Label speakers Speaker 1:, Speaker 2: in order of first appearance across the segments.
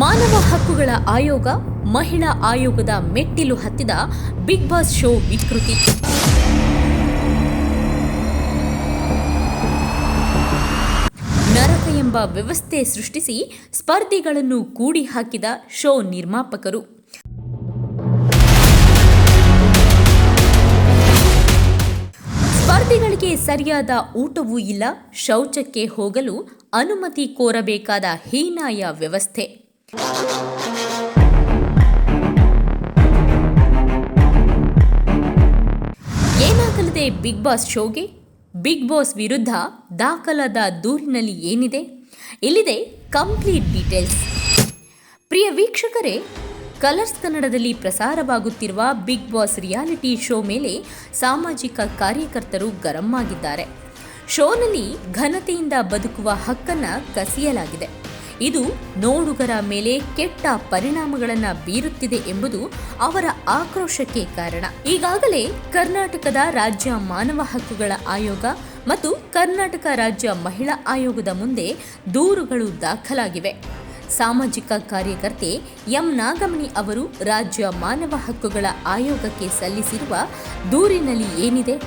Speaker 1: ಮಾನವ ಹಕ್ಕುಗಳ ಆಯೋಗ ಮಹಿಳಾ ಆಯೋಗದ ಮೆಟ್ಟಿಲು ಹತ್ತಿದ ಬಿಗ್ ಬಾಸ್ ಶೋ ವಿಕೃತಿ. ನರಕ ಎಂಬ ವ್ಯವಸ್ಥೆ ಸೃಷ್ಟಿಸಿ ಸ್ಪರ್ಧಿಗಳನ್ನು ಕೂಡಿ ಹಾಕಿದ ಶೋ ನಿರ್ಮಾಪಕರು. ಸ್ಪರ್ಧಿಗಳಿಗೆ ಸರಿಯಾದ ಊಟವೂ ಇಲ್ಲ, ಶೌಚಕ್ಕೆ ಹೋಗಲು ಅನುಮತಿ ಕೋರಬೇಕಾದ ಹೀನಾಯ ವ್ಯವಸ್ಥೆ. ಏನಾಗಲಿದೆ ಬಿಗ್ ಬಾಸ್ ಶೋಗೆ? ಬಿಗ್ ಬಾಸ್ ವಿರುದ್ಧ ದಾಖಲಾದ ದೂರಿನಲ್ಲಿ ಏನಿದೆ? ಇಲ್ಲಿದೆ ಕಂಪ್ಲೀಟ್ ಡೀಟೇಲ್ಸ್. ಪ್ರಿಯ ವೀಕ್ಷಕರೇ, ಕಲರ್ಸ್ ಕನ್ನಡದಲ್ಲಿ ಪ್ರಸಾರವಾಗುತ್ತಿರುವ ಬಿಗ್ ಬಾಸ್ ರಿಯಾಲಿಟಿ ಶೋ ಮೇಲೆ ಸಾಮಾಜಿಕ ಕಾರ್ಯಕರ್ತರು ಗರಂ ಆಗಿದ್ದಾರೆ. ಶೋನಲ್ಲಿ ಘನತೆಯಿಂದ ಬದುಕುವ ಹಕ್ಕನ್ನು ಕಸಿಯಲಾಗಿದೆ. ಇದು ನೋಡುಗರ ಮೇಲೆ ಕೆಟ್ಟ ಪರಿಣಾಮಗಳನ್ನು ಬೀರುತ್ತಿದೆ ಎಂಬುದು ಅವರ ಆಕ್ರೋಶಕ್ಕೆ ಕಾರಣ. ಈಗಾಗಲೇ ಕರ್ನಾಟಕದ ರಾಜ್ಯ ಮಾನವ ಹಕ್ಕುಗಳ ಆಯೋಗ ಮತ್ತು ಕರ್ನಾಟಕ ರಾಜ್ಯ ಮಹಿಳಾ ಆಯೋಗದ ಮುಂದೆ ದೂರುಗಳು ದಾಖಲಾಗಿವೆ. ಸಾಮಾಜಿಕ ಕಾರ್ಯಕರ್ತೆ ಎಂ ನಾಗಮಣಿ ಅವರು ರಾಜ್ಯ ಮಾನವ ಹಕ್ಕುಗಳ ಆಯೋಗಕ್ಕೆ ಸಲ್ಲಿಸಿರುವ ದೂರಿನಲ್ಲಿ ಏನಿದೆ,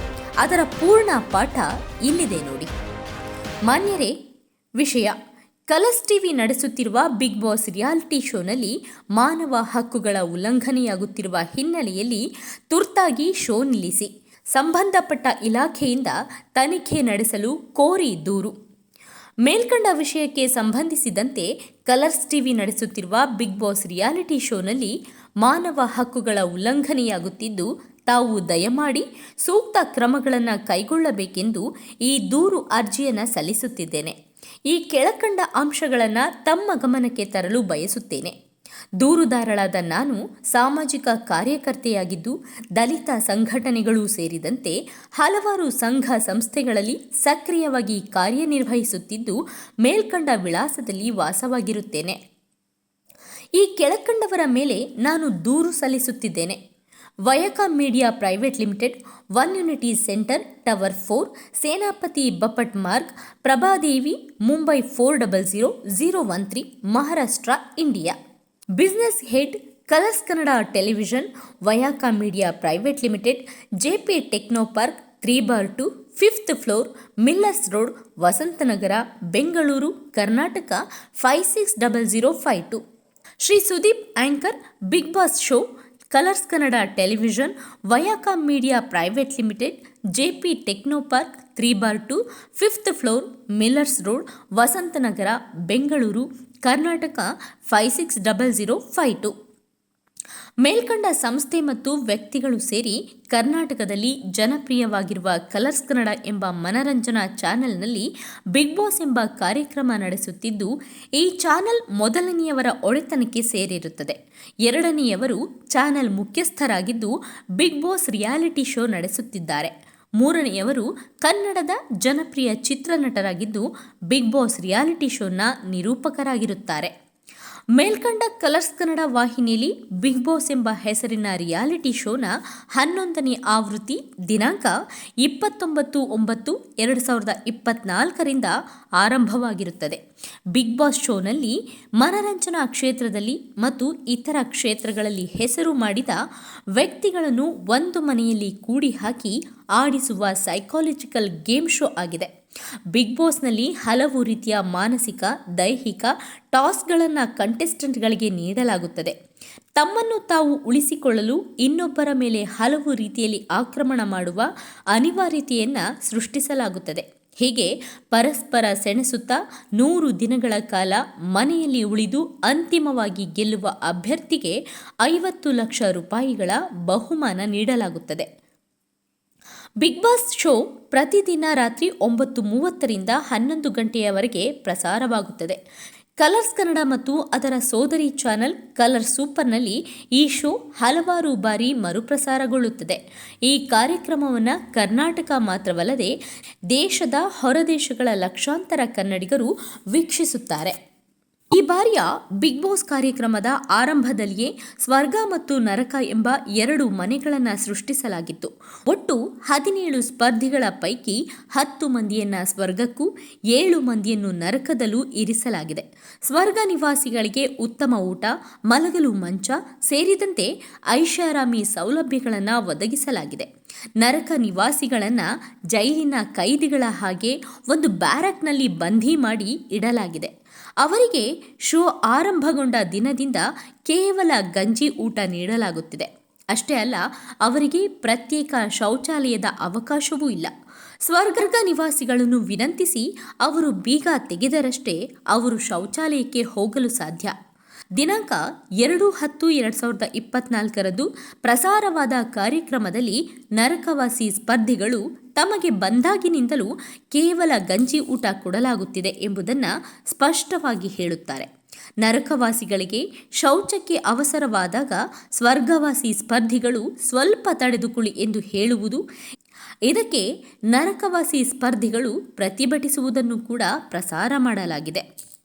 Speaker 1: ಅದರ ಪೂರ್ಣ ಪಾಠ ಇಲ್ಲಿದೆ ನೋಡಿ. ಮಾನ್ಯರೇ, ವಿಷಯ ಕಲರ್ಸ್ ಟಿವಿ ನಡೆಸುತ್ತಿರುವ ಬಿಗ್ ಬಾಸ್ ರಿಯಾಲಿಟಿ ಶೋನಲ್ಲಿ ಮಾನವ ಹಕ್ಕುಗಳ ಉಲ್ಲಂಘನೆಯಾಗುತ್ತಿರುವ ಹಿನ್ನೆಲೆಯಲ್ಲಿ ತುರ್ತಾಗಿ ಶೋ ನಿಲ್ಲಿಸಿ ಸಂಬಂಧಪಟ್ಟ ಇಲಾಖೆಯಿಂದ ತನಿಖೆ ನಡೆಸಲು ಕೋರಿ ದೂರು. ಮೇಲ್ಕಂಡ ವಿಷಯಕ್ಕೆ ಸಂಬಂಧಿಸಿದಂತೆ ಕಲರ್ಸ್ ಟಿವಿ ನಡೆಸುತ್ತಿರುವ ಬಿಗ್ ಬಾಸ್ ರಿಯಾಲಿಟಿ ಶೋನಲ್ಲಿ ಮಾನವ ಹಕ್ಕುಗಳ ಉಲ್ಲಂಘನೆಯಾಗುತ್ತಿದ್ದು, ತಾವು ದಯಮಾಡಿ ಸೂಕ್ತ ಕ್ರಮಗಳನ್ನು ಕೈಗೊಳ್ಳಬೇಕೆಂದು ಈ ದೂರು ಅರ್ಜಿಯನ್ನು ಸಲ್ಲಿಸುತ್ತಿದ್ದೇನೆ. ಈ ಕೆಳಕಂಡ ಅಂಶಗಳನ್ನು ತಮ್ಮ ಗಮನಕ್ಕೆ ತರಲು ಬಯಸುತ್ತೇನೆ. ದೂರುದಾರಳಾದ ನಾನು ಸಾಮಾಜಿಕ ಕಾರ್ಯಕರ್ತೆಯಾಗಿದ್ದು, ದಲಿತ ಸಂಘಟನೆಗಳು ಸೇರಿದಂತೆ ಹಲವಾರು ಸಂಘ ಸಂಸ್ಥೆಗಳಲ್ಲಿ ಸಕ್ರಿಯವಾಗಿ ಕಾರ್ಯನಿರ್ವಹಿಸುತ್ತಿದ್ದು, ಮೇಲ್ಕಂಡ ವಿಳಾಸದಲ್ಲಿ ವಾಸವಾಗಿರುತ್ತೇನೆ. ಈ ಕೆಳಕಂಡವರ ಮೇಲೆ ನಾನು ದೂರು ಸಲ್ಲಿಸುತ್ತಿದ್ದೇನೆ. Viacom media private limited, 1 unity centre, tower 4, Senapati Bapat Marg, Prabhadevi, Mumbai 400013, Maharashtra, India. Business head, Colors Kannada television, Viacom media private limited, JP techno park, 3/2, 5th floor, Millers road, Vasanthanagar, Bengaluru, Karnataka 560052. Shri Sudeep, anchor, Bigg Boss show, Colors Kannada television, Viacom media private limited, JP techno park, 3/2, 5th floor, Millers road, Vasanthanagar, Bengaluru, Karnataka 560052. ಮೇಲ್ಕಂಡ ಸಂಸ್ಥೆ ಮತ್ತು ವ್ಯಕ್ತಿಗಳು ಸೇರಿ ಕರ್ನಾಟಕದಲ್ಲಿ ಜನಪ್ರಿಯವಾಗಿರುವ colours Kannada ಎಂಬ ಮನರಂಜನಾ ಚಾನೆಲ್ನಲ್ಲಿ ಬಿಗ್ ಬಾಸ್ ಎಂಬ ಕಾರ್ಯಕ್ರಮ ನಡೆಸುತ್ತಿದ್ದು, ಈ ಚಾನೆಲ್ ಮೊದಲನೆಯವರ ಒಡೆತನಕ್ಕೆ ಸೇರಿರುತ್ತದೆ. ಎರಡನೆಯವರು ಚಾನೆಲ್ ಮುಖ್ಯಸ್ಥರಾಗಿದ್ದು ಬಿಗ್ ಬಾಸ್ ರಿಯಾಲಿಟಿ ಶೋ ನಡೆಸುತ್ತಿದ್ದಾರೆ. ಮೂರನೆಯವರು ಕನ್ನಡದ ಜನಪ್ರಿಯ ಚಿತ್ರನಟರಾಗಿದ್ದು ಬಿಗ್ ಬಾಸ್ ರಿಯಾಲಿಟಿ ಶೋನ ನಿರೂಪಕರಾಗಿರುತ್ತಾರೆ. ಮೇಲ್ಕಂಡ ಕಲರ್ಸ್ ಕನ್ನಡ ವಾಹಿನಿಯಲ್ಲಿ ಬಿಗ್ ಬಾಸ್ ಎಂಬ ಹೆಸರಿನ ರಿಯಾಲಿಟಿ ಶೋನ 11ನೇ ಆವೃತ್ತಿ ದಿನಾಂಕ 29/9/2024 ಆರಂಭವಾಗಿರುತ್ತದೆ. ಬಿಗ್ ಬಾಸ್ ಶೋನಲ್ಲಿ ಮನರಂಜನಾ ಕ್ಷೇತ್ರದಲ್ಲಿ ಮತ್ತು ಇತರ ಕ್ಷೇತ್ರಗಳಲ್ಲಿ ಹೆಸರು ಮಾಡಿದ ವ್ಯಕ್ತಿಗಳನ್ನು ಒಂದು ಮನೆಯಲ್ಲಿ ಕೂಡಿ ಹಾಕಿ ಆಡಿಸುವ ಸೈಕಾಲಜಿಕಲ್ ಗೇಮ್ ಶೋ ಆಗಿದೆ. ಬಿಗ್ ಬಾಸ್ನಲ್ಲಿ ಹಲವು ರೀತಿಯ ಮಾನಸಿಕ, ದೈಹಿಕ ಟಾಸ್ಕ್ಗಳನ್ನು ಕಂಟೆಸ್ಟೆಂಟ್ಗಳಿಗೆ ನೀಡಲಾಗುತ್ತದೆ. ತಮ್ಮನ್ನು ತಾವು ಉಳಿಸಿಕೊಳ್ಳಲು ಇನ್ನೊಬ್ಬರ ಮೇಲೆ ಹಲವು ರೀತಿಯಲ್ಲಿ ಆಕ್ರಮಣ ಮಾಡುವ ಅನಿವಾರ್ಯತೆಯನ್ನು ಸೃಷ್ಟಿಸಲಾಗುತ್ತದೆ. ಹೀಗೆ ಪರಸ್ಪರ ಸೆಣಸುತ್ತಾ 100 ದಿನಗಳ ಕಾಲ ಮನೆಯಲ್ಲಿ ಉಳಿದು ಅಂತಿಮವಾಗಿ ಗೆಲ್ಲುವ ಅಭ್ಯರ್ಥಿಗೆ 50 ಲಕ್ಷ ರೂಪಾಯಿಗಳ ಬಹುಮಾನ ನೀಡಲಾಗುತ್ತದೆ. ಬಿಗ್ ಬಾಸ್ ಶೋ ಪ್ರತಿದಿನ ರಾತ್ರಿ 9:30ರಿಂದ 11 ಗಂಟೆಯವರೆಗೆ ಪ್ರಸಾರವಾಗುತ್ತದೆ. ಕಲರ್ಸ್ ಕನ್ನಡ ಮತ್ತು ಅದರ ಸೋದರಿ ಚಾನೆಲ್ ಕಲರ್ ಸೂಪರ್ನಲ್ಲಿ ಈ ಶೋ ಹಲವಾರು ಬಾರಿ ಮರುಪ್ರಸಾರಗೊಳ್ಳುತ್ತದೆ. ಈ ಕಾರ್ಯಕ್ರಮವನ್ನು ಕರ್ನಾಟಕ ಮಾತ್ರವಲ್ಲದೆ ದೇಶದ ಹೊರದೇಶಗಳ ಲಕ್ಷಾಂತರ ಕನ್ನಡಿಗರು ವೀಕ್ಷಿಸುತ್ತಾರೆ. ಈ ಬಾರಿಯ ಬಿಗ್ ಬಾಸ್ ಕಾರ್ಯಕ್ರಮದ ಆರಂಭದಲ್ಲಿಯೇ ಸ್ವರ್ಗ ಮತ್ತು ನರಕ ಎಂಬ 2 ಮನೆಗಳನ್ನು ಸೃಷ್ಟಿಸಲಾಗಿತ್ತು. ಒಟ್ಟು 17 ಸ್ಪರ್ಧಿಗಳ ಪೈಕಿ 10 ಮಂದಿಯನ್ನ ಸ್ವರ್ಗಕ್ಕೂ 7 ಮಂದಿಯನ್ನು ನರಕದಲ್ಲೂ ಇರಿಸಲಾಗಿದೆ. ಸ್ವರ್ಗ ನಿವಾಸಿಗಳಿಗೆ ಉತ್ತಮ ಊಟ, ಮಲಗಲು ಮಂಚ ಸೇರಿದಂತೆ ಐಷಾರಾಮಿ ಸೌಲಭ್ಯಗಳನ್ನು ಒದಗಿಸಲಾಗಿದೆ. ನರಕ ನಿವಾಸಿಗಳನ್ನ ಜೈಲಿನ ಕೈದಿಗಳ ಹಾಗೆ ಒಂದು ಬ್ಯಾರಕ್ನಲ್ಲಿ ಬಂಧಿ ಮಾಡಿ ಇಡಲಾಗಿದೆ. ಅವರಿಗೆ ಶೋ ಆರಂಭಗೊಂಡ ದಿನದಿಂದ ಕೇವಲ ಗಂಜಿ ಊಟ ನೀಡಲಾಗುತ್ತಿದೆ. ಅಷ್ಟೇ ಅಲ್ಲ, ಅವರಿಗೆ ಪ್ರತ್ಯೇಕ ಶೌಚಾಲಯದ ಅವಕಾಶವೂ ಇಲ್ಲ. ಸ್ವರ್ಗ ನಿವಾಸಿಗಳನ್ನು ವಿನಂತಿಸಿ ಅವರು ಬೀಗ ತೆಗೆದರಷ್ಟೇ ಅವರು ಶೌಚಾಲಯಕ್ಕೆ ಹೋಗಲು ಸಾಧ್ಯ. ದಿನಾಂಕ 2/10/2024 ಪ್ರಸಾರವಾದ ಕಾರ್ಯಕ್ರಮದಲ್ಲಿ ನರಕವಾಸಿ ಸ್ಪರ್ಧಿಗಳು ತಮಗೆ ಬಂದಾಗಿನಿಂದಲೂ ಕೇವಲ ಗಂಜಿ ಊಟ ಕೊಡಲಾಗುತ್ತಿದೆ ಎಂಬುದನ್ನು ಸ್ಪಷ್ಟವಾಗಿ ಹೇಳುತ್ತಾರೆ. ನರಕವಾಸಿಗಳಿಗೆ ಶೌಚಕ್ಕೆ ಅವಸರವಾದಾಗ ಸ್ವರ್ಗವಾಸಿ ಸ್ಪರ್ಧಿಗಳು ಸ್ವಲ್ಪ ತಡೆದುಕೊಳ್ಳಿ ಎಂದು ಹೇಳುವುದು, ಇದಕ್ಕೆ ನರಕವಾಸಿ ಸ್ಪರ್ಧಿಗಳು ಪ್ರತಿಭಟಿಸುವುದನ್ನು ಕೂಡ ಪ್ರಸಾರ ಮಾಡಲಾಗಿದೆ.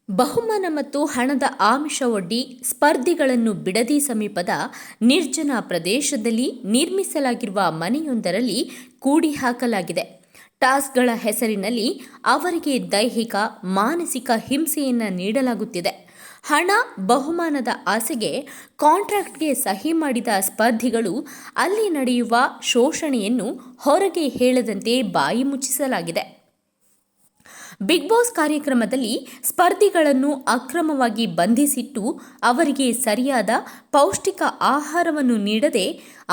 Speaker 1: ಬಹುಮಾನ ಮತ್ತು ಹಣದ ಆಮಿಷ ಒಡ್ಡಿ ಸ್ಪರ್ಧಿಗಳನ್ನು ಬಿಡದಿ ಸಮೀಪದ ನಿರ್ಜನ ಪ್ರದೇಶದಲ್ಲಿ ನಿರ್ಮಿಸಲಾಗಿರುವ ಮನೆಯೊಂದರಲ್ಲಿ ಕೂಡಿ ಹಾಕಲಾಗಿದೆ. ಟಾಸ್ಕ್ಗಳ ಹೆಸರಿನಲ್ಲಿ ಅವರಿಗೆ ದೈಹಿಕ, ಮಾನಸಿಕ ಹಿಂಸೆಯನ್ನು ನೀಡಲಾಗುತ್ತಿದೆ. ಹಣ, ಬಹುಮಾನದ ಆಸೆಗೆ ಕಾಂಟ್ರಾಕ್ಟ್ಗೆ ಸಹಿ ಮಾಡಿದ ಸ್ಪರ್ಧಿಗಳು ಅಲ್ಲಿ ನಡೆಯುವ ಶೋಷಣೆಯನ್ನು ಹೊರಗೆ ಹೇಳದಂತೆ ಬಾಯಿ ಮುಚ್ಚಿಸಲಾಗಿದೆ. ಬಿಗ್ ಬಾಸ್ ಕಾರ್ಯಕ್ರಮದಲ್ಲಿ ಸ್ಪರ್ಧಿಗಳನ್ನು ಅಕ್ರಮವಾಗಿ ಬಂಧಿಸಿಟ್ಟು ಅವರಿಗೆ ಸರಿಯಾದ ಪೌಷ್ಟಿಕ ಆಹಾರವನ್ನು ನೀಡದೆ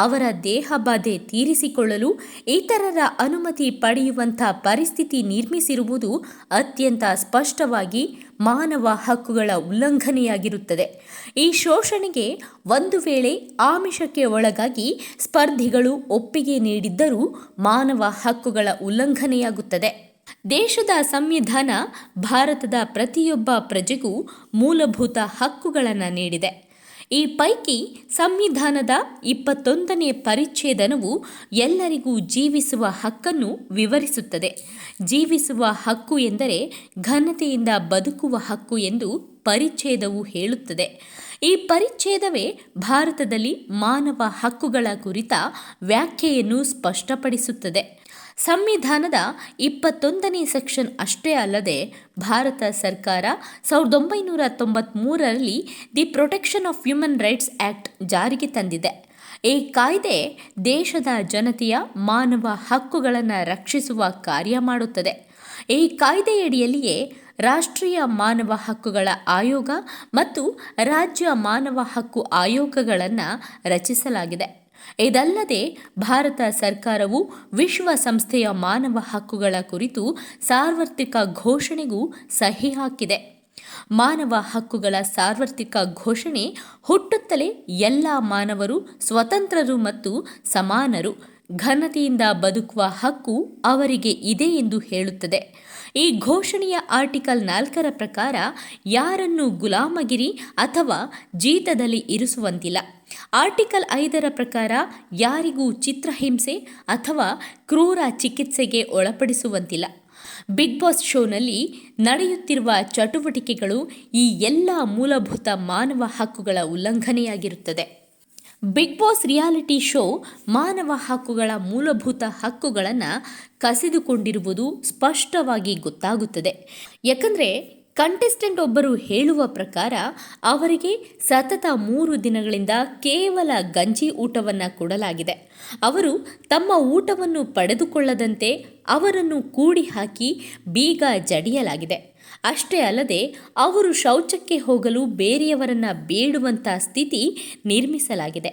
Speaker 1: ಅವರ ದೇಹಬಾಧೆ ತೀರಿಸಿಕೊಳ್ಳಲು ಇತರರ ಅನುಮತಿ ಪಡೆಯುವಂಥ ಪರಿಸ್ಥಿತಿ ನಿರ್ಮಿಸಿರುವುದು ಅತ್ಯಂತ ಸ್ಪಷ್ಟವಾಗಿ ಮಾನವ ಹಕ್ಕುಗಳ ಉಲ್ಲಂಘನೆಯಾಗಿರುತ್ತದೆ. ಈ ಶೋಷಣೆಗೆ ಒಂದು ವೇಳೆ ಆಮಿಷಕ್ಕೆ ಒಳಗಾಗಿ ಸ್ಪರ್ಧಿಗಳು ಒಪ್ಪಿಗೆ ನೀಡಿದ್ದರೂ ಮಾನವ ಹಕ್ಕುಗಳ ಉಲ್ಲಂಘನೆಯಾಗುತ್ತದೆ. ದೇಶದ ಸಂವಿಧಾನ ಭಾರತದ ಪ್ರತಿಯೊಬ್ಬ ಪ್ರಜೆಗೂ ಮೂಲಭೂತ ಹಕ್ಕುಗಳನ್ನು ನೀಡಿದೆ. ಈ ಪೈಕಿ ಸಂವಿಧಾನದ 21ನೇ ಪರಿಚ್ಛೇದನವು ಎಲ್ಲರಿಗೂ ಜೀವಿಸುವ ಹಕ್ಕನ್ನು ವಿವರಿಸುತ್ತದೆ. ಜೀವಿಸುವ ಹಕ್ಕು ಎಂದರೆ ಘನತೆಯಿಂದ ಬದುಕುವ ಹಕ್ಕು ಎಂದು ಪರಿಚ್ಛೇದವು ಹೇಳುತ್ತದೆ. ಈ ಪರಿಚ್ಛೇದವೇ ಭಾರತದಲ್ಲಿ ಮಾನವ ಹಕ್ಕುಗಳ ಕುರಿತ ವ್ಯಾಖ್ಯೆಯನ್ನು ಸ್ಪಷ್ಟಪಡಿಸುತ್ತದೆ. ಸಂವಿಧಾನದ 21ನೇ ಸೆಕ್ಷನ್ ಅಷ್ಟೇ ಅಲ್ಲದೆ ಭಾರತ ಸರ್ಕಾರ 1993ರಲ್ಲಿ the protection of human rights act ಜಾರಿಗೆ ತಂದಿದೆ. ಈ ಕಾಯ್ದೆ ದೇಶದ ಜನತೆಯ ಮಾನವ ಹಕ್ಕುಗಳನ್ನು ರಕ್ಷಿಸುವ ಕಾರ್ಯ ಮಾಡುತ್ತದೆ. ಈ ಕಾಯ್ದೆಯಡಿಯಲ್ಲಿಯೇ ರಾಷ್ಟ್ರೀಯ ಮಾನವ ಹಕ್ಕುಗಳ ಆಯೋಗ ಮತ್ತು ರಾಜ್ಯ ಮಾನವ ಹಕ್ಕು ಆಯೋಗಗಳನ್ನು ರಚಿಸಲಾಗಿದೆ. ಇದಲ್ಲದೆ ಭಾರತ ಸರ್ಕಾರವು ವಿಶ್ವಸಂಸ್ಥೆಯ ಮಾನವ ಹಕ್ಕುಗಳ ಕುರಿತು ಸಾರ್ವತ್ರಿಕ ಘೋಷಣೆಗೂ ಸಹಿ ಹಾಕಿದೆ. ಮಾನವ ಹಕ್ಕುಗಳ ಸಾರ್ವತ್ರಿಕ ಘೋಷಣೆ ಹುಟ್ಟುತ್ತಲೇ ಎಲ್ಲ ಮಾನವರು ಸ್ವತಂತ್ರರು ಮತ್ತು ಸಮಾನರು, ಘನತೆಯಿಂದ ಬದುಕುವ ಹಕ್ಕು ಅವರಿಗೆ ಇದೆ ಎಂದು ಹೇಳುತ್ತದೆ. ಈ ಘೋಷಣೆಯ ಆರ್ಟಿಕಲ್ 4ರ ಪ್ರಕಾರ ಯಾರನ್ನು ಗುಲಾಮಗಿರಿ ಅಥವಾ ಜೀತದಲ್ಲಿ ಇರಿಸುವಂತಿಲ್ಲ. ಆರ್ಟಿಕಲ್ 5ರ ಪ್ರಕಾರ ಯಾರಿಗೂ ಚಿತ್ರಹಿಂಸೆ ಅಥವಾ ಕ್ರೂರ ಚಿಕಿತ್ಸೆಗೆ ಒಳಪಡಿಸುವಂತಿಲ್ಲ. ಬಿಗ್ ಬಾಸ್ ಶೋನಲ್ಲಿ ನಡೆಯುತ್ತಿರುವ ಚಟುವಟಿಕೆಗಳು ಈ ಎಲ್ಲ ಮೂಲಭೂತ ಮಾನವ ಹಕ್ಕುಗಳ ಉಲ್ಲಂಘನೆಯಾಗಿರುತ್ತದೆ. ಬಿಗ್ ಬಾಸ್ ರಿಯಾಲಿಟಿ ಶೋ ಮಾನವ ಹಕ್ಕುಗಳ ಮೂಲಭೂತ ಹಕ್ಕುಗಳನ್ನು ಕಸಿದುಕೊಂಡಿರುವುದು ಸ್ಪಷ್ಟವಾಗಿ ಗೊತ್ತಾಗುತ್ತದೆ. ಯಾಕಂದರೆ ಕಂಟೆಸ್ಟೆಂಟ್ ಒಬ್ಬರು ಹೇಳುವ ಪ್ರಕಾರ ಅವರಿಗೆ ಸತತ 3 ದಿನಗಳಿಂದ ಕೇವಲ ಗಂಜಿ ಊಟವನ್ನು ಕೊಡಲಾಗಿದೆ. ಅವರು ತಮ್ಮ ಊಟವನ್ನು ಪಡೆದುಕೊಳ್ಳದಂತೆ ಅವರನ್ನು ಕೂಡಿ ಹಾಕಿ ಬೀಗ ಜಡಿಯಲಾಗಿದೆ. ಅಷ್ಟೇ ಅಲ್ಲದೆ ಅವರು ಶೌಚಕ್ಕೆ ಹೋಗಲು ಬೇರೆಯವರನ್ನ ಬೇಡುವಂಥ ಸ್ಥಿತಿ ನಿರ್ಮಿಸಲಾಗಿದೆ.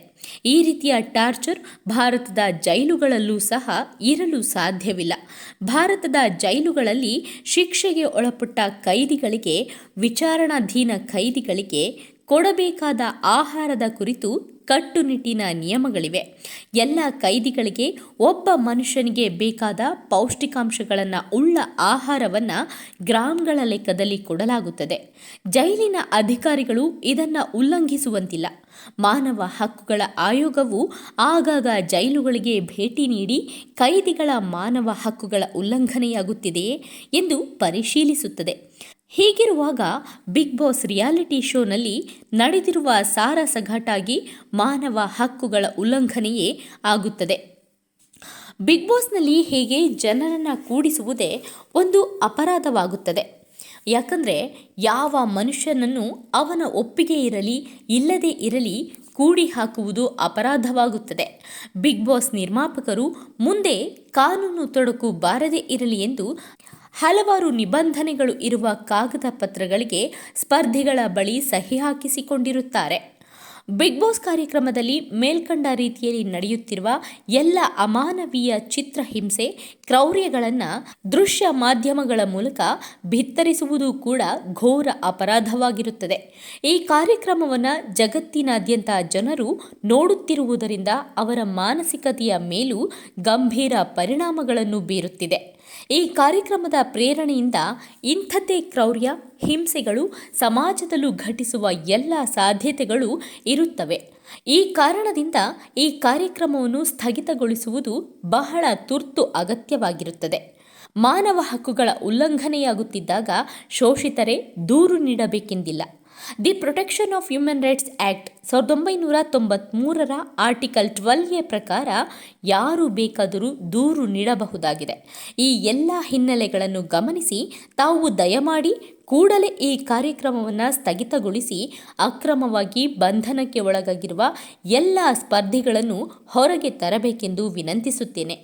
Speaker 1: ಈ ರೀತಿಯ ಟಾರ್ಚರ್ ಭಾರತದ ಜೈಲುಗಳಲ್ಲೂ ಸಹ ಇರಲು ಸಾಧ್ಯವಿಲ್ಲ. ಭಾರತದ ಜೈಲುಗಳಲ್ಲಿ ಶಿಕ್ಷೆಗೆ ಒಳಪಟ್ಟ ಕೈದಿಗಳಿಗೆ, ವಿಚಾರಣಾಧೀನ ಕೈದಿಗಳಿಗೆ ಕೊಡಬೇಕಾದ ಆಹಾರದ ಕುರಿತು ಕಟ್ಟುನಿಟ್ಟಿನ ನಿಯಮಗಳಿವೆ. ಎಲ್ಲ ಕೈದಿಗಳಿಗೆ ಒಬ್ಬ ಮನುಷ್ಯನಿಗೆ ಬೇಕಾದ ಪೌಷ್ಟಿಕಾಂಶಗಳನ್ನು ಉಳ್ಳ ಆಹಾರವನ್ನು ಗ್ರಾಂಗಳ ಲೆಕ್ಕದಲ್ಲಿ ಕೊಡಲಾಗುತ್ತದೆ. ಜೈಲಿನ ಅಧಿಕಾರಿಗಳು ಇದನ್ನು ಉಲ್ಲಂಘಿಸುವಂತಿಲ್ಲ. ಮಾನವ ಹಕ್ಕುಗಳ ಆಯೋಗವು ಆಗಾಗ ಜೈಲುಗಳಿಗೆ ಭೇಟಿ ನೀಡಿ ಕೈದಿಗಳ ಮಾನವ ಹಕ್ಕುಗಳ ಉಲ್ಲಂಘನೆಯಾಗುತ್ತಿದೆಯೇ ಎಂದು ಪರಿಶೀಲಿಸುತ್ತದೆ. ಹೀಗಿರುವಾಗ ಬಿಗ್ ಬಾಸ್ ರಿಯಾಲಿಟಿ ಶೋನಲ್ಲಿ ನಡೆದಿರುವ ಸಾರಾಸಗಟಾಗಿ ಮಾನವ ಹಕ್ಕುಗಳ ಉಲ್ಲಂಘನೆಯೇ ಆಗುತ್ತದೆ. ಬಿಗ್ ಬಾಸ್ನಲ್ಲಿ ಹೀಗೆ ಜನರನ್ನು ಕೂಡಿಸುವುದೇ ಒಂದು ಅಪರಾಧವಾಗುತ್ತದೆ. ಯಾಕಂದರೆ ಯಾವ ಮನುಷ್ಯನನ್ನು ಅವನ ಒಪ್ಪಿಗೆ ಇರಲಿ ಇಲ್ಲದೇ ಇರಲಿ ಕೂಡಿ ಹಾಕುವುದು ಅಪರಾಧವಾಗುತ್ತದೆ. ಬಿಗ್ ಬಾಸ್ ನಿರ್ಮಾಪಕರು ಮುಂದೆ ಕಾನೂನು ತೊಡಕು ಬಾರದೇ ಇರಲಿ ಎಂದು ಹಲವಾರು ನಿಬಂಧನೆಗಳು ಇರುವ ಕಾಗದ ಪತ್ರಗಳಿಗೆ ಸ್ಪರ್ಧಿಗಳ ಬಳಿ ಸಹಿ ಹಾಕಿಸಿಕೊಂಡಿರುತ್ತಾರೆ. ಬಿಗ್ ಬಾಸ್ ಕಾರ್ಯಕ್ರಮದಲ್ಲಿ ಮೇಲ್ಕಂಡ ರೀತಿಯಲ್ಲಿ ನಡೆಯುತ್ತಿರುವ ಎಲ್ಲ ಅಮಾನವೀಯ ಚಿತ್ರಹಿಂಸೆ, ಕ್ರೌರ್ಯಗಳನ್ನು ದೃಶ್ಯ ಮಾಧ್ಯಮಗಳ ಮೂಲಕ ಭಿತ್ತರಿಸುವುದು ಕೂಡ ಘೋರ ಅಪರಾಧವಾಗಿರುತ್ತದೆ. ಈ ಕಾರ್ಯಕ್ರಮವನ್ನು ಜಗತ್ತಿನಾದ್ಯಂತ ಜನರು ನೋಡುತ್ತಿರುವುದರಿಂದ ಅವರ ಮಾನಸಿಕತೆಯ ಮೇಲೂ ಗಂಭೀರ ಪರಿಣಾಮಗಳನ್ನು ಬೀರುತ್ತಿದೆ. ಈ ಕಾರ್ಯಕ್ರಮದ ಪ್ರೇರಣೆಯಿಂದ ಇಂಥದ್ದೇ ಕ್ರೌರ್ಯ, ಹಿಂಸೆಗಳು ಸಮಾಜದಲ್ಲೂ ಘಟಿಸುವ ಎಲ್ಲ ಸಾಧ್ಯತೆಗಳು ಇರುತ್ತವೆ. ಈ ಕಾರಣದಿಂದ ಈ ಕಾರ್ಯಕ್ರಮವನ್ನು ಸ್ಥಗಿತಗೊಳಿಸುವುದು ಬಹಳ ತುರ್ತು ಅಗತ್ಯವಾಗಿರುತ್ತದೆ. ಮಾನವ ಹಕ್ಕುಗಳ ಉಲ್ಲಂಘನೆಯಾಗುತ್ತಿದ್ದಾಗ ಶೋಷಿತರೇ ದೂರು ನೀಡಬೇಕೆಂದಿಲ್ಲ. The protection of human rights act 1993ರ ಆರ್ಟಿಕಲ್ 12A ಪ್ರಕಾರ ಯಾರು ಬೇಕಾದರೂ ದೂರು ನೀಡಬಹುದಾಗಿದೆ. ಈ ಎಲ್ಲ ಹಿನ್ನೆಲೆಗಳನ್ನು ಗಮನಿಸಿ ತಾವು ದಯಮಾಡಿ ಕೂಡಲೇ ಈ ಕಾರ್ಯಕ್ರಮವನ್ನು ಸ್ಥಗಿತಗೊಳಿಸಿ ಅಕ್ರಮವಾಗಿ ಬಂಧನಕ್ಕೆ ಒಳಗಾಗಿರುವ ಎಲ್ಲ ಸ್ಪರ್ಧಿಗಳನ್ನು ಹೊರಗೆ ತರಬೇಕೆಂದು ವಿನಂತಿಸುತ್ತೇನೆ.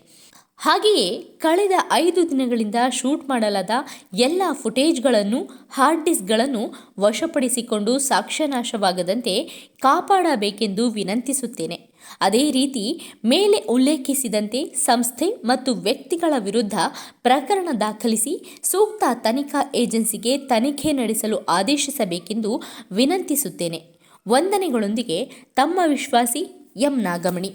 Speaker 1: ಹಾಗೆಯೇ ಕಳೆದ 5 ದಿನಗಳಿಂದ ಶೂಟ್ ಮಾಡಲಾದ ಎಲ್ಲ ಫುಟೇಜ್ಗಳನ್ನು, ಹಾರ್ಡ್ ಡಿಸ್ಕ್ಗಳನ್ನು ವಶಪಡಿಸಿಕೊಂಡು ಸಾಕ್ಷ್ಯನಾಶವಾಗದಂತೆ ಕಾಪಾಡಬೇಕೆಂದು ವಿನಂತಿಸುತ್ತೇನೆ. ಅದೇ ರೀತಿ ಮೇಲೆ ಉಲ್ಲೇಖಿಸಿದಂತೆ ಸಂಸ್ಥೆ ಮತ್ತು ವ್ಯಕ್ತಿಗಳ ವಿರುದ್ಧ ಪ್ರಕರಣ ದಾಖಲಿಸಿ ಸೂಕ್ತ ತನಿಖಾ ಏಜೆನ್ಸಿಗೆ ತನಿಖೆ ನಡೆಸಲು ಆದೇಶಿಸಬೇಕೆಂದು ವಿನಂತಿಸುತ್ತೇನೆ. ವಂದನೆಗಳೊಂದಿಗೆ ತಮ್ಮ ವಿಶ್ವಾಸಿ ಎಂ. ನಾಗಮಣಿ.